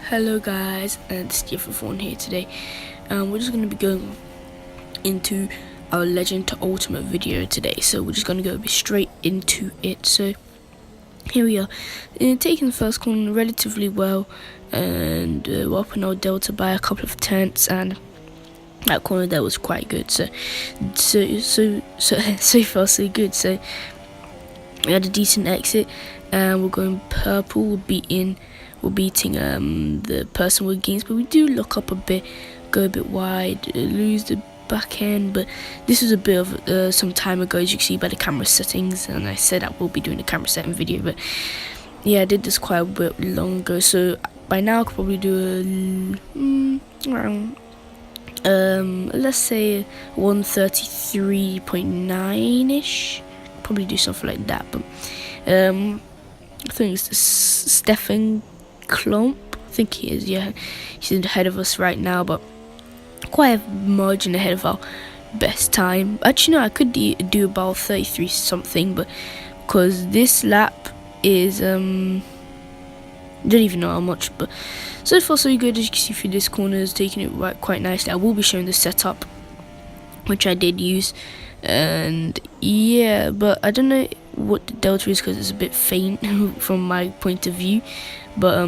Hello guys, and it's Fawn here today. We're just going to be going into our Legend to Ultimate video today, so we're just going to go straight into it. So here we are, taking the first corner relatively well, and we're up in our Delta by a couple of tenths, and that corner there was quite good. So far so good. So we had a decent exit, and we're going purple. We're beating the person we're against, but we do lock up a bit, go a bit wide, lose the back end. But this was a bit of some time ago, as you can see by the camera settings, and I said I will be doing a camera setting video, but yeah, I did this quite a bit long ago, so by now I could probably do around let's say 133.9ish, probably do something like that. But I think it's Stefan Klump, I think he is, yeah, he's ahead of us right now, but quite a margin ahead of our best time. Actually no, I could do about 33 something, but because this lap is don't even know how much. But so far so good, as you can see through this corner, is taking it right quite nicely. I will be showing the setup which I did use, and yeah, but I don't know what the delta is because it's a bit faint from my point of view. But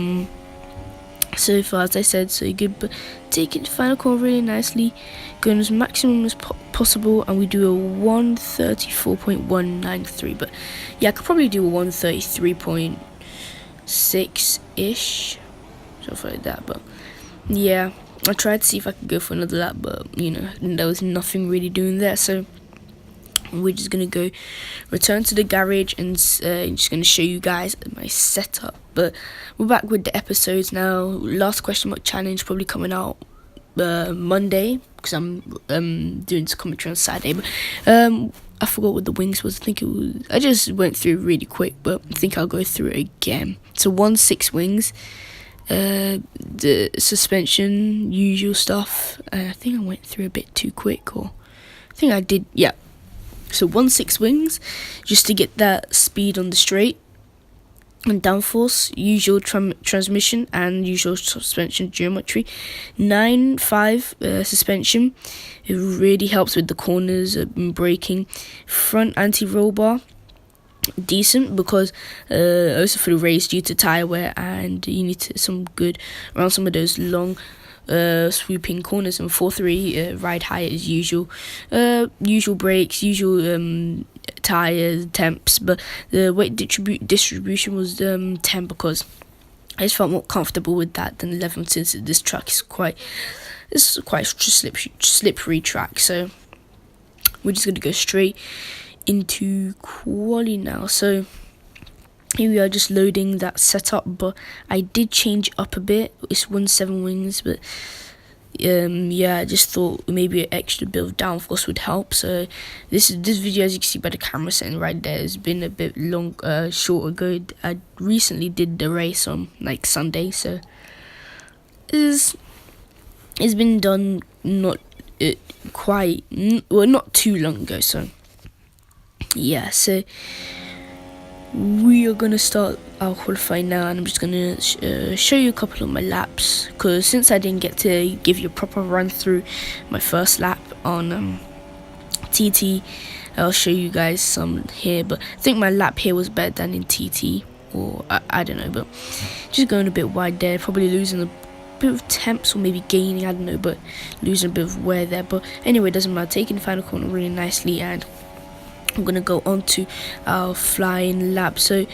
so far, as I said, so good. But taking the final corner really nicely, going as maximum as possible, and we do a 134.193. But yeah, I could probably do a 133.6 ish, something like that. But yeah, I tried to see if I could go for another lap, but you know, there was nothing really doing there. So we're just gonna go return to the garage and just gonna show you guys my setup. But we're back with the episodes now. Last question mark challenge probably coming out Monday, because I'm doing this commentary on Saturday. But I forgot what the wings was. I just went through really quick, but I think I'll go through it again. So 1.6 wings, the suspension, usual stuff. I think I went through a bit too quick, or I think I did, yeah. So 1.6 wings, just to get that speed on the straight, and downforce, usual transmission and usual suspension geometry. 9.5 suspension, it really helps with the corners and braking. Front anti-roll bar, decent, because also for the race due to tire wear, and you need some good around some of those long swooping corners. And 4.3 ride high as usual. Usual brakes, usual tires, temps, but the weight distribution was 10, because I just felt more comfortable with that than 11, since this track is quite slippery track. So we're just gonna go straight into quali now. So here we are, just loading that setup, but I did change up a bit. It's 1.7 wings, but yeah, I just thought maybe an extra bit of downforce would help. So this video, as you can see by the camera setting right there, has been a bit short ago. I recently did the race on like Sunday, so it's been done not too long ago. So yeah, so we are gonna start our qualifying now, and I'm just gonna show you a couple of my laps, because since I didn't get to give you a proper run through my first lap on TT, I'll show you guys some here. But I think my lap here was better than in TT, or I don't know, but just going a bit wide there, probably losing a bit of temps, or maybe gaining, I don't know, but losing a bit of wear there. But anyway, it doesn't matter. Taking the final corner really nicely, and I'm gonna go on to our flying lap. So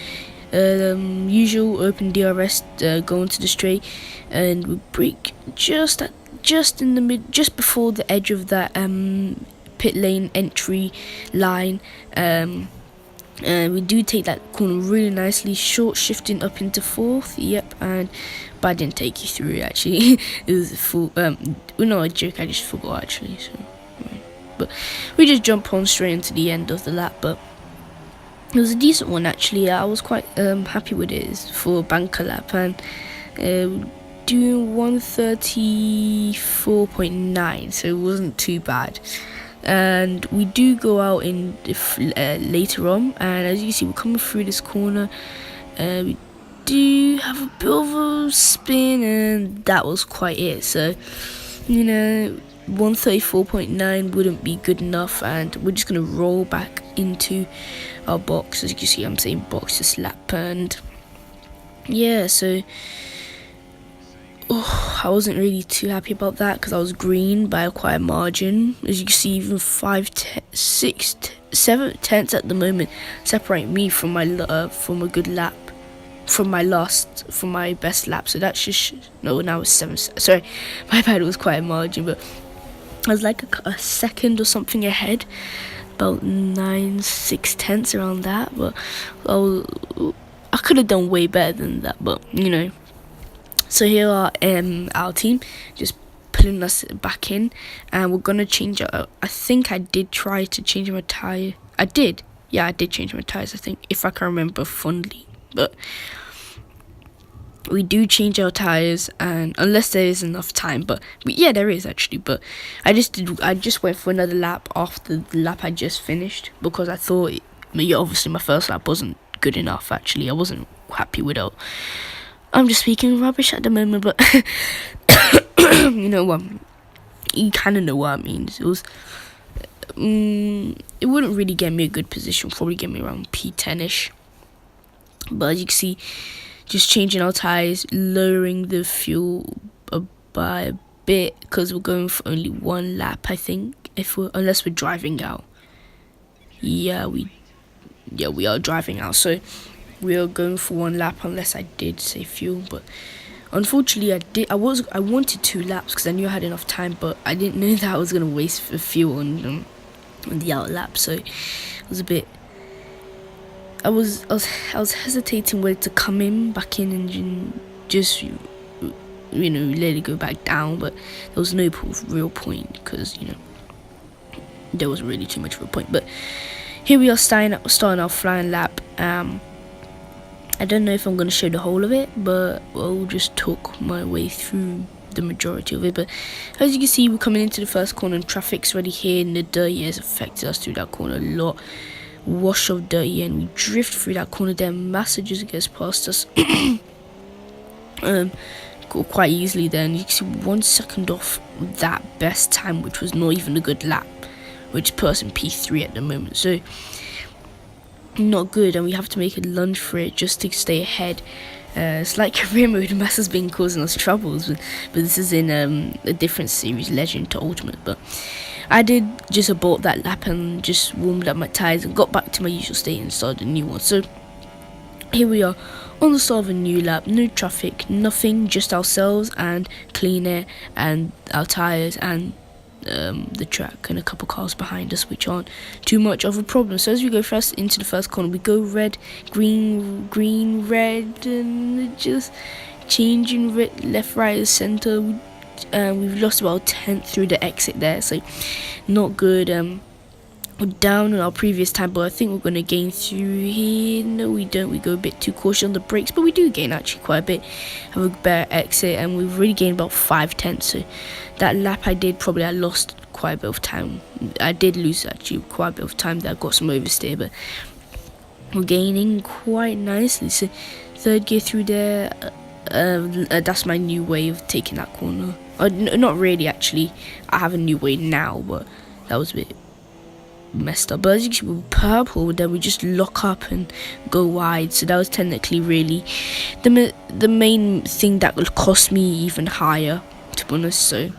usual open DRS, go onto the straight, and we brake just in the mid, just before the edge of that pit lane entry line. And we do take that corner really nicely, short shifting up into fourth. Yep, but I didn't take you through it, actually. It was a full no, a joke, I just forgot actually. So but we just jump on straight into the end of the lap. But it was a decent one, actually. I was quite happy with it for a banker lap, and doing 134.9, so it wasn't too bad. And we do go out in later on, and as you can see, we're coming through this corner. We do have a bit of a spin, and that was quite it. So, 134.9 wouldn't be good enough, and we're just gonna roll back into our box. As you can see, I'm saying box to slap, and yeah, so I wasn't really too happy about that because I was green by quite a margin. As you can see, even 7 tenths at the moment separate me from my from a good lap, from my best lap. So that's just now it's 7. Sorry, my bad. It was quite a margin, but I was like a second or something ahead, about 6 tenths around that. But I could have done way better than that. But So here are our team, just pulling us back in, and we're gonna change I think I did try to change my tire. I did change my tires, I think, if I can remember fondly. But we do change our tires, and unless there is enough time, but yeah, there is actually. But I just went for another lap after the lap I just finished, because I thought obviously my first lap wasn't good enough. Actually, I wasn't happy with it. I'm just speaking rubbish at the moment, but you know what? You kind of know what I mean. It was, it wouldn't really get me a good position. Probably get me around P10ish. But as you can see, just changing our tires, lowering the fuel by a bit because we're going for only one lap. I think unless we're driving out. Yeah, we are driving out. So we are going for one lap unless I did say fuel, but unfortunately I wanted 2 laps because I knew I had enough time, but I didn't know that I was going to waste fuel on the out lap. So it was a bit, I was hesitating whether to come back in and just let it go back down, but there was no real point because there wasn't really too much of a point. But here we are starting our flying lap. I don't know if I'm going to show the whole of it, but I'll just talk my way through the majority of it. But as you can see, we're coming into the first corner and traffic's already here, and the dirty has affected us through that corner a lot. Wash of dirty, and we drift through that corner there. Massa just gets past us quite easily there, and you can see 1 second off that best time, which was not even a good lap, which put us in P3 at the moment. So not good, and we have to make a lunge for it just to stay ahead. It's like career mode. Massa's been causing us troubles, but this is in a different series, Legend to Ultimate. But I did just abort that lap and just warmed up my tires and got back to my usual state and started a new one. So here we are on the start of a new lap, no traffic, nothing, just ourselves and clean air and our tires and the track and a couple cars behind us, which aren't too much of a problem. So as we go first into the first corner, we go red, green, red, and just changing left, right, center. We've lost about 10th through the exit there, so not good. We're down on our previous time, but I think we're going to gain through here. No, we don't. We go a bit too cautious on the brakes, but we do gain actually quite a bit. Have a better exit, and we've really gained about 5 tenths. So that lap I lost quite a bit of time. I did lose actually quite a bit of time there. I got some oversteer, but we're gaining quite nicely. So third gear through there. That's my new way of taking that corner. Not really actually. I have a new way now, but that was a bit messed up. But as you can see, with purple, then we just lock up and go wide. So that was technically really the main thing that would cost me even higher, to be honest. So,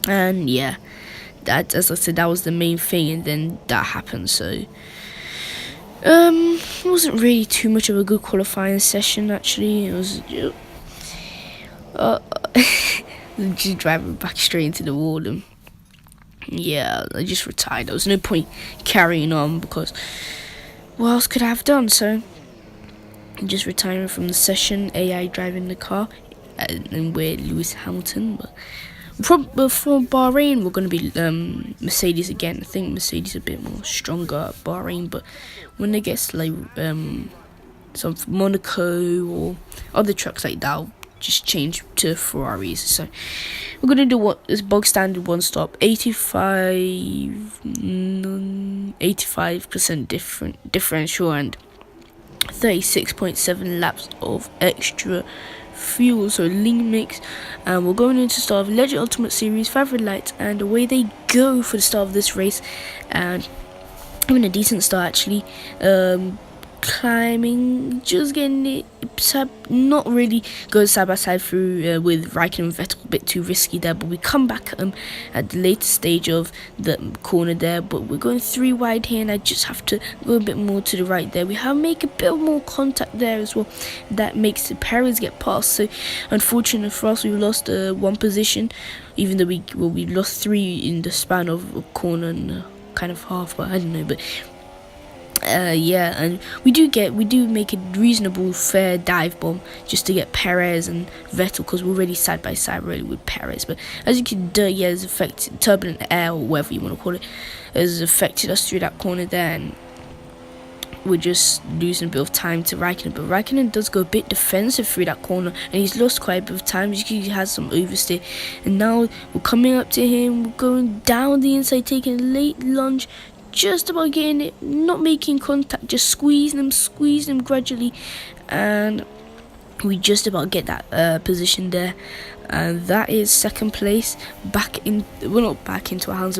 and yeah, that, as I said, that was the main thing, and then that happened. So it wasn't really too much of a good qualifying session actually. It was just driving back straight into the wall, and yeah, I just retired. There was no point carrying on because what else could I have done? So I'm just retiring from the session. AI driving the car, and we're Lewis Hamilton. But for Bahrain, we're going to be Mercedes again. I think Mercedes a bit more stronger at Bahrain, but when they get like some Monaco or other trucks like that, I'll just change to Ferraris. So we're going to do what is bog standard one stop, 85% differential, and 36.7 laps of extra fuel, so lean mix. And we're going into start of Legend Ultimate Series 5 red lights, and away they go for the start of this race. And having a decent start actually, climbing, just getting it not really going side by side through with Raikkonen and Vettel, a bit too risky there, but we come back at the later stage of the corner there, but we're going 3 wide here, and I just have to go a bit more to the right there. We have make a bit more contact there as well, that makes the Perez get past. So unfortunately for us, we lost 1 position, even though we lost 3 in the span of a corner and kind of half, but I don't know. But yeah, and we do make a reasonable fair dive bomb just to get Perez and Vettel, because we're already side by side really with Perez. But as you can do, yeah, it's affected, turbulent air or whatever you want to call it, has affected us through that corner there, and we're just losing a bit of time to Raikkonen. But Raikkonen does go a bit defensive through that corner, and he's lost quite a bit of time. He has some oversteer, and now we're coming up to him, we're going down the inside, taking a late lunge, just about getting it, not making contact, just squeezing him gradually, and we just about get that position there, and that is second place not back into our hands,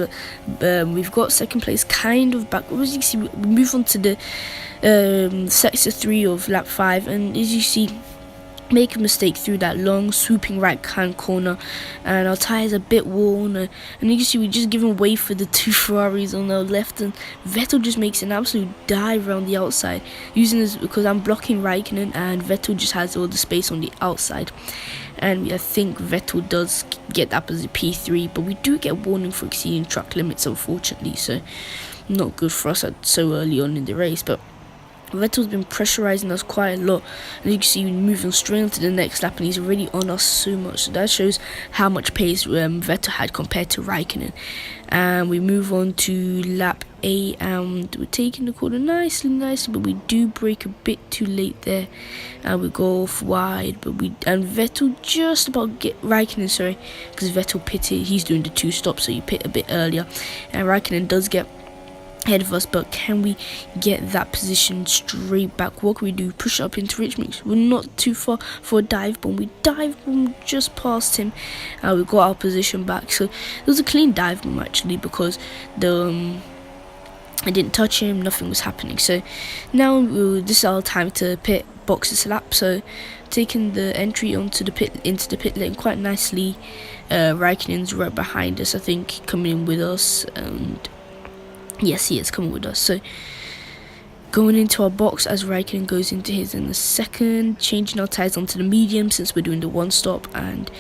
but we've got second place kind of back. As you can see, we move on to the sector 3 of lap 5, and as you see, make a mistake through that long swooping right hand corner, and our tires are a bit worn, and you can see we're just giving way for the 2 Ferraris on our left, and Vettel just makes an absolute dive around the outside, using this because I'm blocking Raikkonen, and Vettel just has all the space on the outside. And I think Vettel does get that as a P3, but we do get warning for exceeding track limits, unfortunately, so not good for us so early on in the race. But Vettel's been pressurizing us quite a lot, and you can see moving straight into the next lap, and he's already on us so much. So that shows how much pace Vettel had compared to Raikkonen. And we move on to lap 8, and we're taking the corner nicely, but we do brake a bit too late there, and we go off wide. And Vettel just about get Raikkonen, sorry, because Vettel pitted. He's doing the 2 stops, so you pit a bit earlier, and Raikkonen does get ahead of us. But can we get that position straight back? What can we do? Push up into rich mix. We're not too far for a dive bomb. We dive bomb just past him, and we got our position back. So it was a clean dive bomb actually, because I didn't touch him, nothing was happening. So now this is our time to pit box this lap. So taking the entry into the pit lane quite nicely. Raikkonen's right behind us, I think, coming in with us, and yes, he is coming with us. So going into our box as Raikkonen goes into his in the second, changing our tires onto the medium since we're doing the 1 stop, and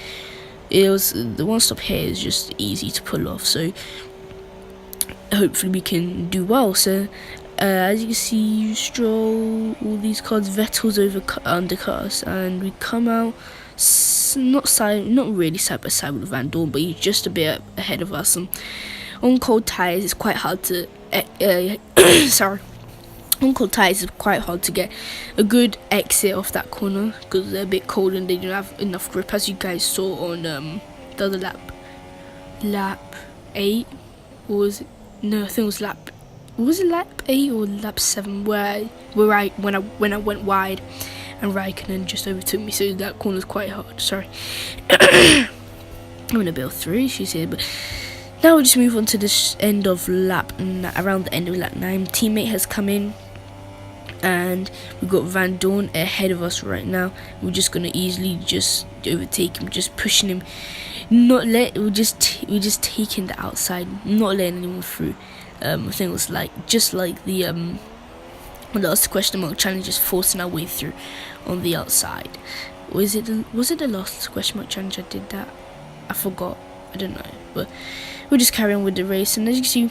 the 1 stop here is just easy to pull off. So hopefully we can do well. So as you can see, Stroll, all these cars, Vettel's undercut us, and we come out not really side by side with Van Dorn, but he's just a bit ahead of us. And on cold tires, it's quite hard to on cold tires, it's quite hard to get a good exit off that corner because they're a bit cold and they don't have enough grip, as you guys saw on the other lap 8, or was it? No, I think it was lap 8 or lap 7 when I went wide and Raikkonen just overtook me, so that corner's quite hard. Sorry. I'm in a bit of 3 issues here, but now we just move on to this end of around the end of lap 9. Teammate has come in, and we've got Van Dorn ahead of us right now. We're just gonna easily just overtake him, just pushing him. We're just taking the outside, not letting anyone through. I think it was just like the last question mark challenge, just forcing our way through on the outside. Was it the last question mark challenge I did that? I forgot. I don't know, but we'll just carry on with the race. And as you can see,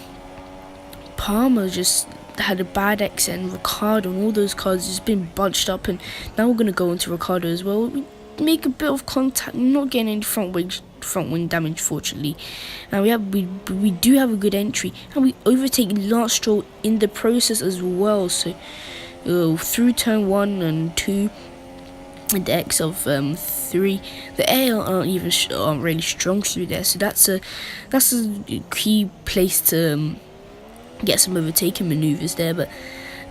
Palmer just had a bad exit, and Ricciardo and all those cars just been bunched up, and now we're going to go into Ricciardo as well. We make a bit of contact, not getting any front wing damage, fortunately, and we do have a good entry, and we overtake Lance Stroll in the process as well. So through turn 1 and 2 and the X of 3, the air aren't really strong through there, so that's a key place to get some overtaking maneuvers there. But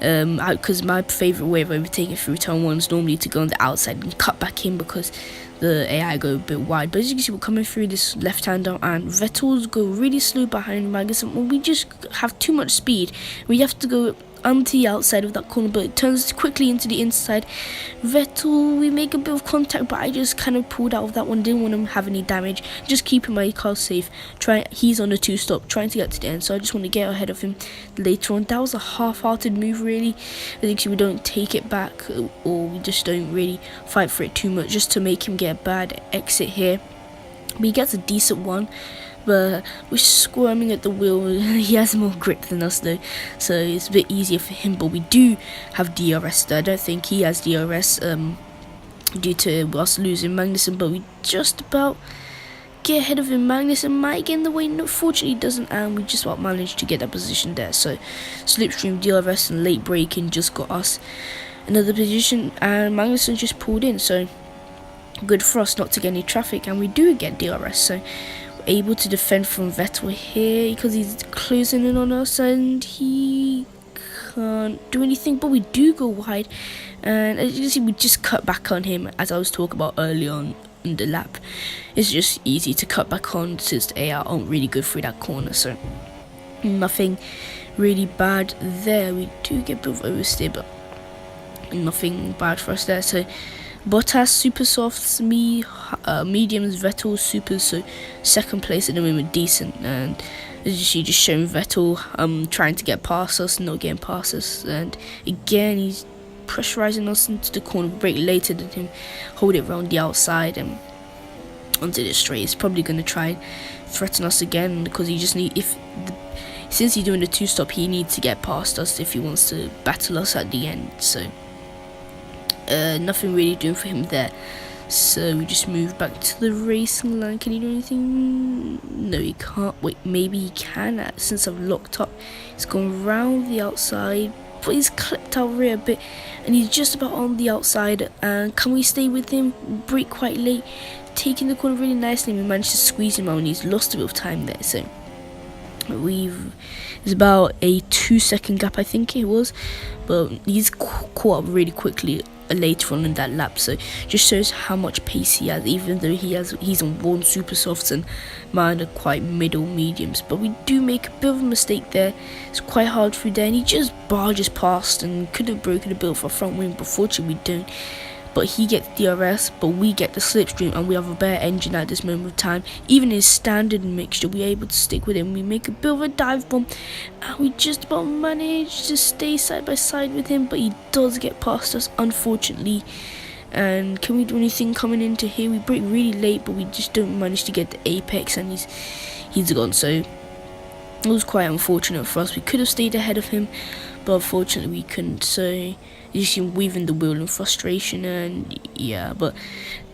because my favourite way of overtaking through turn 1 is normally to go on the outside and cut back in because the AI go a bit wide. But as you can see, we're coming through this left-hander and Vettel's go really slow behind Magnussen. Well, we just have too much speed. We have to go onto the outside of that corner, but it turns quickly into the inside. Vettel, we make a bit of contact, but I just kind of pulled out of that one. Didn't want him to have any damage, just keeping my car safe. He's on a 2-stop, trying to get to the end, so I just want to get ahead of him later on. That was a half-hearted move, really. I think we don't take it back, or we just don't really fight for it too much, just to make him get a bad exit here. But he gets a decent one. But we're squirming at the wheel. He has more grip than us though, so it's a bit easier for him. But we do have DRS though. I don't think he has DRS due to us losing Magnussen, but we just about get ahead of him. Magnussen might get in the way, unfortunately doesn't, and we just about managed to get that position there. So slipstream, DRS and late braking just got us another position, and Magnussen just pulled in, so good for us not to get any traffic, and we do get DRS, so able to defend from Vettel here because he's closing in on us and he can't do anything. But we do go wide, and as you can see, we just cut back on him, as I was talking about early on in the lap. It's just easy to cut back on since the AI aren't really good through that corner, so nothing really bad there. We do get a bit of oversteer, but nothing bad for us there. So Bottas super softs, mediums, Vettel super, so second place at the moment, decent. And as you see, just showing Vettel trying to get past us, not getting past us, and again he's pressurizing us into the corner. Brake later than him, hold it around the outside and onto the straight. He's probably going to try and threaten us again because he just since he's doing the 2-stop, he needs to get past us if he wants to battle us at the end. So nothing really doing for him there, so we just move back to the racing line. Can he do anything? No, he can't. Wait, maybe he can, since I've locked up. He's gone round the outside, but he's clipped our rear a bit, and he's just about on the outside. And can we stay with him? Brake quite late, taking the corner really nicely, and we managed to squeeze him out, and he's lost a bit of time there. So it's about a 2-second gap, I think it was, but he's caught up really quickly later on in that lap, so just shows how much pace he has, even though he's on one super softs and mine are quite middle mediums. But we do make a bit of a mistake there. It's quite hard through there, and he just barges past and could have broken a bit of our front wing, but fortunately we don't. But he gets DRS, but we get the slipstream, and we have a better engine at this moment of time. Even his standard mixture, we're able to stick with him. We make a bit of a dive bomb, and we just about manage to stay side by side with him, but he does get past us, unfortunately. And can we do anything coming into here? We brake really late, but we just don't manage to get the apex, and he's gone. So it was quite unfortunate for us. We could have stayed ahead of him, but unfortunately we couldn't. So you see him weaving the wheel in frustration, and yeah, but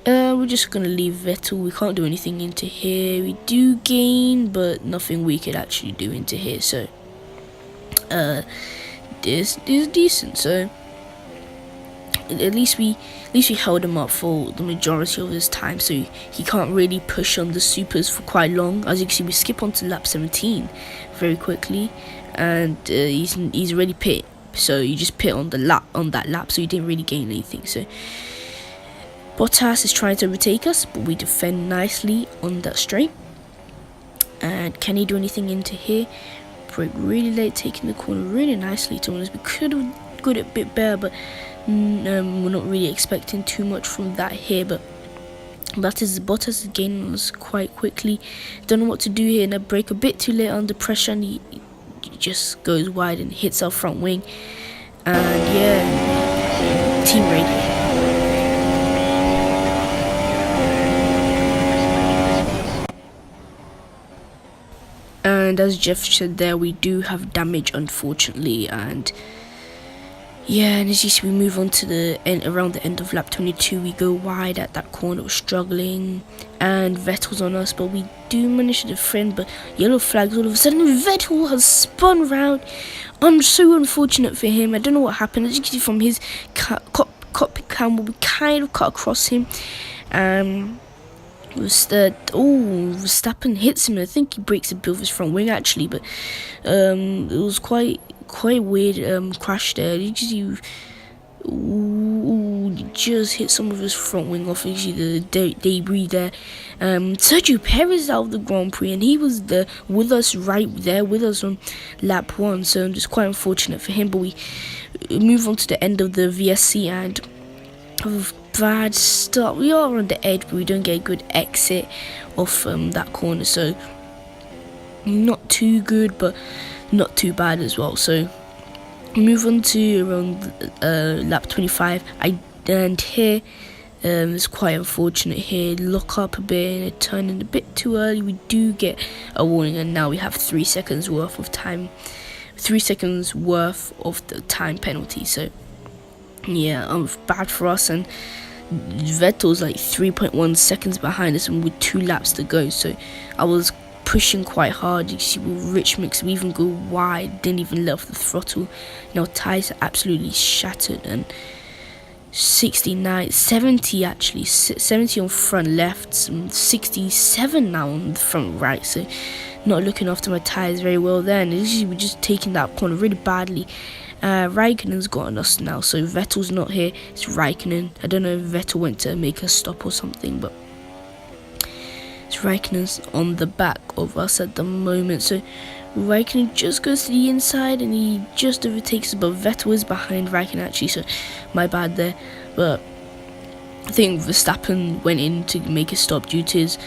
we're just gonna leave Vettel. We can't do anything into here. We do gain, but nothing we could actually do into here. So this is decent. So at least we held him up for the majority of his time, so he can't really push on the supers for quite long. As you can see, we skip on to lap 17 very quickly, and he's already pit. So you just pit on that lap, so you didn't really gain anything. So Bottas is trying to overtake us, but we defend nicely on that straight. And can he do anything into here? Brake really late, taking the corner really nicely. To be honest, we could have got it a bit better, but we're not really expecting too much from that here. But Bottas is gaining us quite quickly. Don't know what to do here, and I brake a bit too late under pressure, and he just goes wide and hits our front wing. And yeah, team radio. And as Jeff said there, we do have damage, unfortunately. And yeah, and as you see, we move on to the end, around the end of lap 22. We go wide at that corner, we're struggling, and Vettel's on us, but we do manage to defend. But yellow flags all of a sudden. Vettel has spun round. So unfortunate for him. I don't know what happened. As you can see from his cockpit camera, we kind of cut across him. Verstappen hits him, and I think he breaks a bit of his front wing actually, but it was quite quite weird crash there. Did you see? Ooh, just hit some of his front wing off. Actually, the debris there. Sergio Perez out of the Grand Prix, and he was with us right there with us on lap 1. So I'm just quite unfortunate for him. But we move on to the end of the VSC and have a bad start. We are on the edge, but we don't get a good exit off that corner. So not too good, but not too bad as well. So move on to around lap 25. And here it's quite unfortunate here. Lock up a bit and turning a bit too early. We do get a warning, and now we have 3 seconds worth of time. 3 seconds worth of the time penalty. So yeah, bad for us. And Vettel's like 3.1 seconds behind us, and with 2 laps to go. So I was pushing quite hard. You see with Rich Mix, we even go wide, didn't even let off the throttle. Now tires are absolutely shattered, and 70 actually, 70 on front left, 67 now on the front right. So not looking after my tires very well there, and we're just taking that corner really badly. Raikkonen's gotten us now, so Vettel's not here, it's Raikkonen. I don't know if Vettel went to make a stop or something, but it's Raikkonen's on the back of us at the moment. So Raikkonen just goes to the inside and he just overtakes us, but Vettel is behind Raikkonen actually, so my bad there. But I think Verstappen went in to make a stop due to his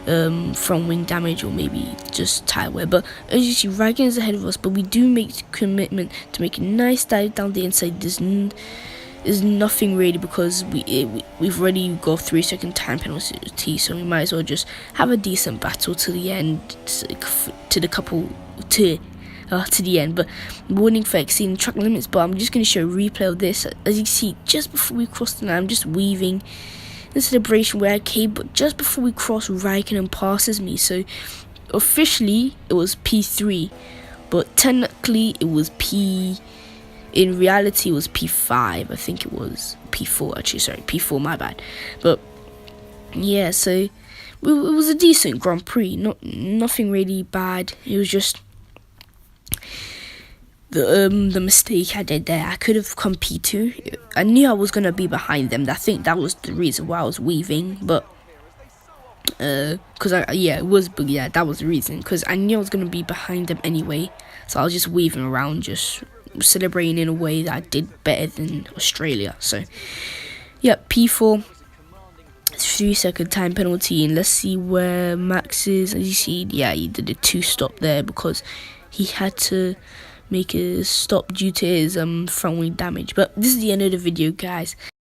front wing damage, or maybe just tyre wear. But as you see, Raikkonen is ahead of us, but we do make the commitment to make a nice dive down the inside. There's nothing really, because we've already got 3 second time penalty, so we might as well just have a decent battle to the end, to the end. But warning for exceeding track limits. But I'm just going to show a replay of this. As you see, just before we cross the line, I'm just weaving the celebration where I came, but just before we cross, Raikkonen passes me. So officially it was P3, but technically it was in reality it was P5. I think it was P4 actually, sorry, P4, my bad. But yeah, so it was a decent Grand Prix, nothing really bad. It was just the mistake I did there. I could have come P2. I knew I was going to be behind them. I think that was the reason why I was weaving, but that was the reason, because I knew I was going to be behind them anyway. So I was just weaving around, just celebrating in a way that I did better than Australia. So yeah, P4, 3 second time penalty. And let's see where Max is. As you see, yeah, he did a 2 stop there because he had to make a stop due to his front wing damage. But this is the end of the video, guys.